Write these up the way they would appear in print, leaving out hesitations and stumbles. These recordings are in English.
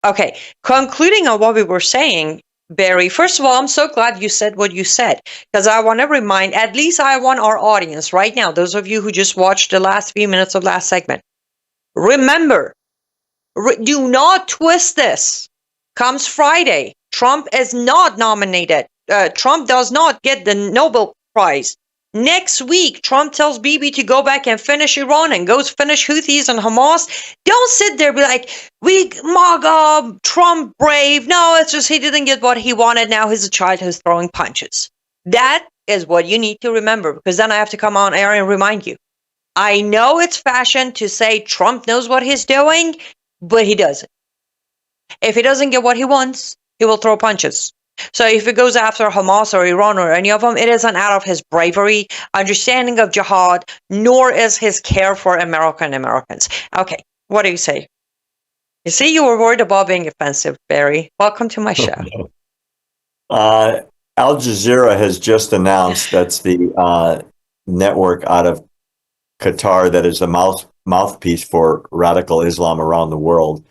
Okay, concluding on what we were saying, Barry, first of all, I'm so glad you said what you said, because I want to remind, at least I want our audience right now, those of you who just watched the last few minutes of last segment, remember, do not twist this. Comes Friday, Trump is not nominated. Trump does not get the Nobel Prize. Next week, Trump tells Bibi to go back and finish Iran and goes finish Houthis and Hamas. Don't sit there and be like, we MAGA, Trump brave. No, it's just he didn't get what he wanted. Now he's a child who's throwing punches. That is what you need to remember, because then I have to come on air and remind you. I know it's fashion to say Trump knows what he's doing, but he doesn't. If he doesn't get what he wants, he will throw punches. So if he goes after Hamas or Iran or any of them, it isn't out of his bravery, understanding of jihad, nor is his care for America and Americans. Okay, what do you say? You see, you were worried about being offensive, Barry. Welcome to my show. Al Jazeera has just announced, that's the network out of Qatar that is the mouthpiece for radical Islam around the world,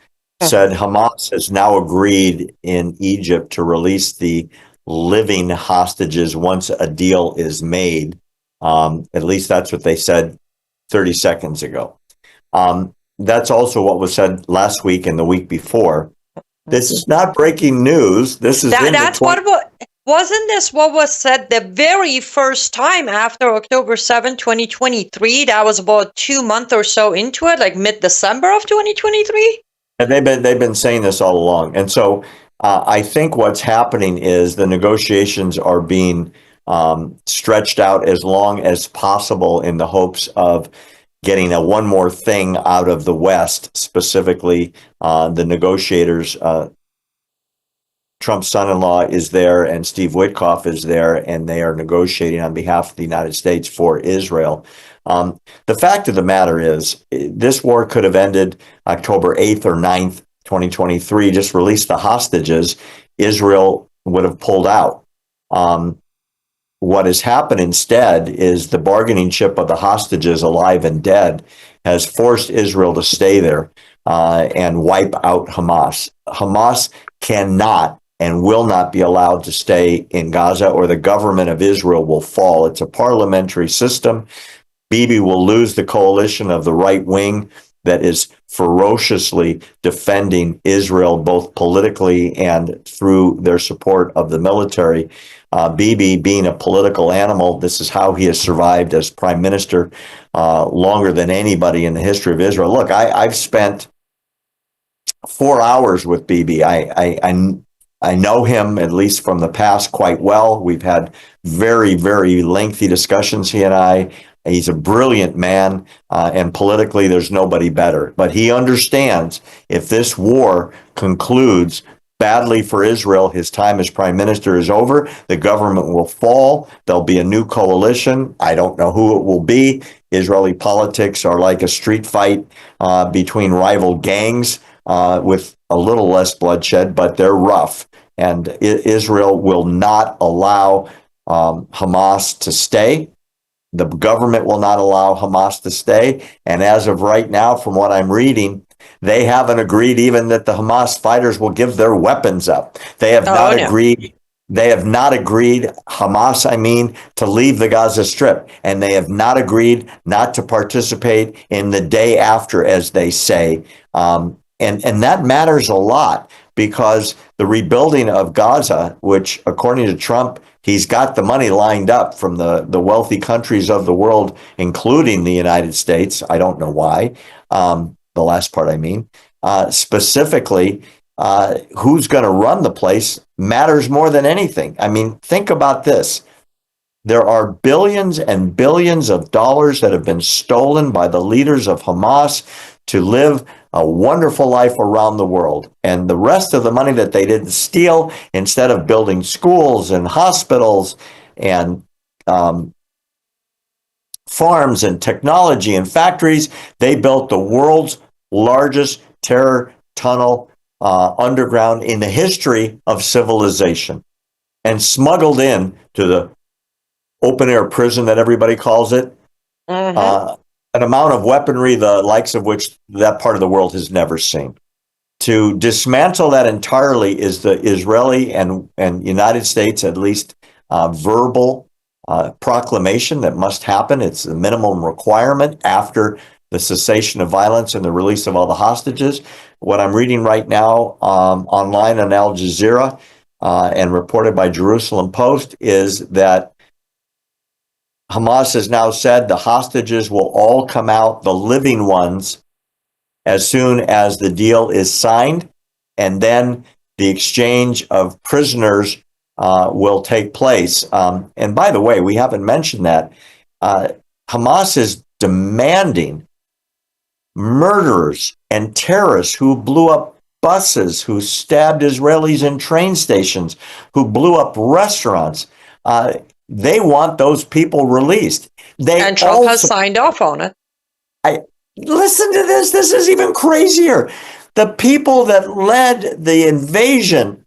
said Hamas has now agreed in Egypt to release the living hostages once a deal is made. At least that's what they said 30 seconds ago. That's also what was said last week and the week before. This is not breaking news. This is wasn't this what was said the very first time after October 7, 2023? That was about 2 months or so into it, like mid-December of 2023? And they've been saying this all along. And so I think what's happening is the negotiations are being stretched out as long as possible in the hopes of getting one more thing out of the West, specifically the negotiators. Trump's son-in-law is there and Steve Witkoff is there, and they are negotiating on behalf of the United States for Israel. The fact of the matter is, this war could have ended October 8th or 9th, 2023, just release the hostages. Israel would have pulled out. What has happened instead is the bargaining chip of the hostages, alive and dead, has forced Israel to stay there and wipe out Hamas. Hamas cannot and will not be allowed to stay in Gaza, or the government of Israel will fall. It's a parliamentary system. Bibi will lose the coalition of the right wing that is ferociously defending Israel, both politically and through their support of the military. Bibi, being a political animal, this is how he has survived as prime minister longer than anybody in the history of Israel. Look, I've spent 4 hours with Bibi. I know him, at least from the past, quite well. We've had very, very lengthy discussions, he and I. He's a brilliant man, and politically there's nobody better. But he understands if this war concludes badly for Israel, his time as prime minister is over. The government will fall. There'll be a new coalition. I don't know who it will be. Israeli politics are like a street fight between rival gangs with a little less bloodshed, but they're rough. And Israel will not allow Hamas to stay. The government will not allow Hamas to stay. And as of right now, from what I'm reading, they haven't agreed even that the Hamas fighters will give their weapons up. They have not agreed. They have not agreed, Hamas, I mean, to leave the Gaza Strip. And they have not agreed not to participate in the day after, as they say. And that matters a lot, because the rebuilding of Gaza, which according to Trump, he's got the money lined up from the wealthy countries of the world, including the United States. I don't know why. The last part, I mean. Specifically, who's going to run the place matters more than anything. I mean, think about this. There are billions and billions of dollars that have been stolen by the leaders of Hamas to live a wonderful life around the world. And the rest of the money that they didn't steal, instead of building schools and hospitals and farms and technology and factories, they built the world's largest terror tunnel underground in the history of civilization, and smuggled in to the open air prison that everybody calls it, an amount of weaponry the likes of which that part of the world has never seen. To dismantle that entirely is the Israeli and United States, at least verbal proclamation that must happen. It's the minimum requirement after the cessation of violence and the release of all the hostages. What I'm reading right now online on Al Jazeera and reported by Jerusalem Post is that Hamas has now said the hostages will all come out, the living ones, as soon as the deal is signed, and then the exchange of prisoners will take place. And by the way, we haven't mentioned that Hamas is demanding murderers and terrorists who blew up buses, who stabbed Israelis in train stations, who blew up restaurants. They want those people released. And Trump has signed off on it. Listen to this. This is even crazier. The people that led the invasion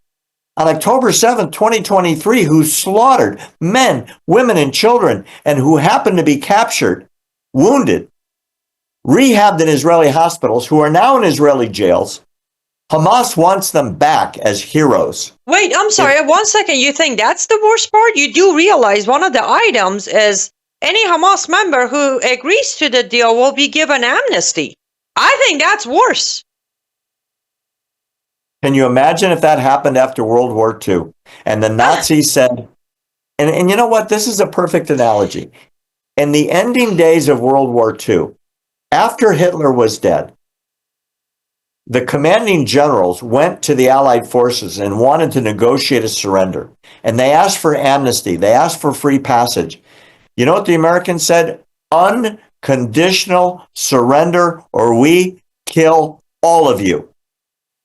on October 7th, 2023, who slaughtered men, women, and children, and who happened to be captured, wounded, rehabbed in Israeli hospitals, who are now in Israeli jails. Hamas wants them back as heroes. Wait, I'm sorry. 1 second. You think that's the worst part? You do realize one of the items is any Hamas member who agrees to the deal will be given amnesty. I think that's worse. Can you imagine if that happened after World War II? And the Nazis said, and you know what? This is a perfect analogy. In the ending days of World War II, after Hitler was dead, the commanding generals went to the Allied forces and wanted to negotiate a surrender. And they asked for amnesty. They asked for free passage. You know what the Americans said? Unconditional surrender, or we kill all of you.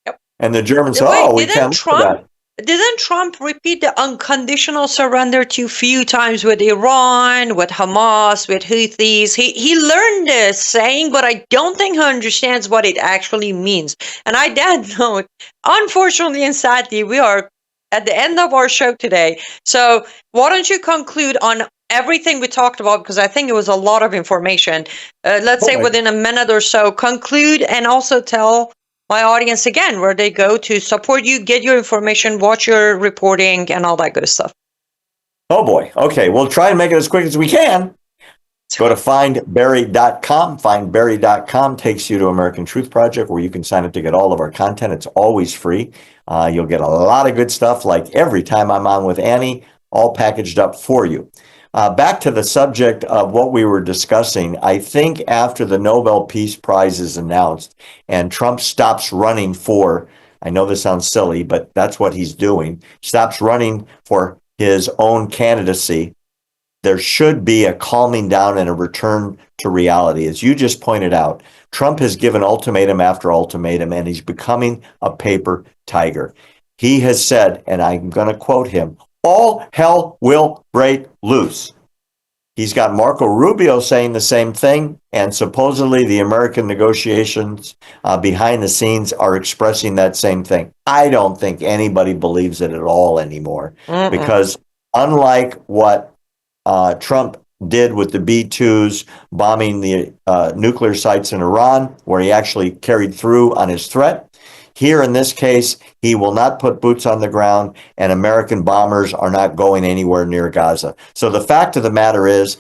Yep. And the Germans said, "Oh, we can't do that." Didn't Trump repeat the unconditional surrender a few times with Iran, with Hamas, with Houthis? He learned this saying, but I don't think he understands what it actually means. And I did know it. Unfortunately and sadly, we are at the end of our show today. So why don't you conclude on everything we talked about, because I think it was a lot of information. Let's say within a minute or so, conclude and also tell my audience again where they go to support you, get your information, watch your reporting, and all that good stuff. Oh boy. Okay, we'll try and make it as quick as we can. Go to findbarry.com. Findbarry.com takes you to American Truth Project, where you can sign up to get all of our content. It's always free. You'll get a lot of good stuff, like every time I'm on with Annie, all packaged up for you. Back to the subject of what we were discussing, I think after the Nobel Peace Prize is announced and Trump stops running for, I know this sounds silly, but that's what he's doing, stops running for his own candidacy, there should be a calming down and a return to reality. As you just pointed out, Trump has given ultimatum after ultimatum, and he's becoming a paper tiger. He has said, and I'm going to quote him, all hell will break loose. He's got Marco Rubio saying the same thing, and supposedly the American negotiations behind the scenes are expressing that same thing. I don't think anybody believes it at all anymore, because unlike what Trump did with the B-2s bombing the nuclear sites in Iran, where he actually carried through on his threat, here in this case, he will not put boots on the ground, and American bombers are not going anywhere near Gaza. So the fact of the matter is,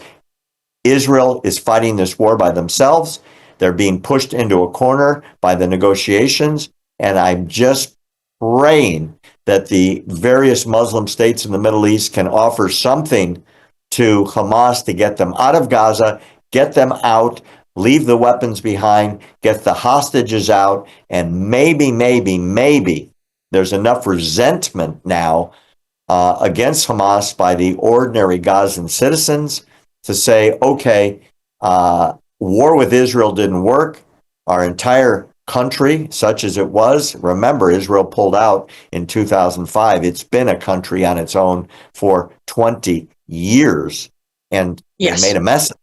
Israel is fighting this war by themselves. They're being pushed into a corner by the negotiations, and I'm just praying that the various Muslim states in the Middle East can offer something to Hamas to get them out of Gaza, get them out, leave the weapons behind, get the hostages out, and maybe there's enough resentment now against Hamas by the ordinary Gazan citizens to say, okay, war with Israel didn't work. Our entire country, such as it was, remember, Israel pulled out in 2005. It's been a country on its own for 20 years. And they made a mess.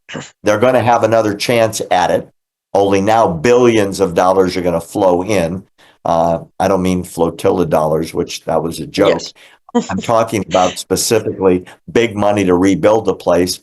They're going to have another chance at it. Only now billions of dollars are going to flow in. I don't mean flotilla dollars, which that was a joke. Yes. I'm talking about specifically big money to rebuild the place.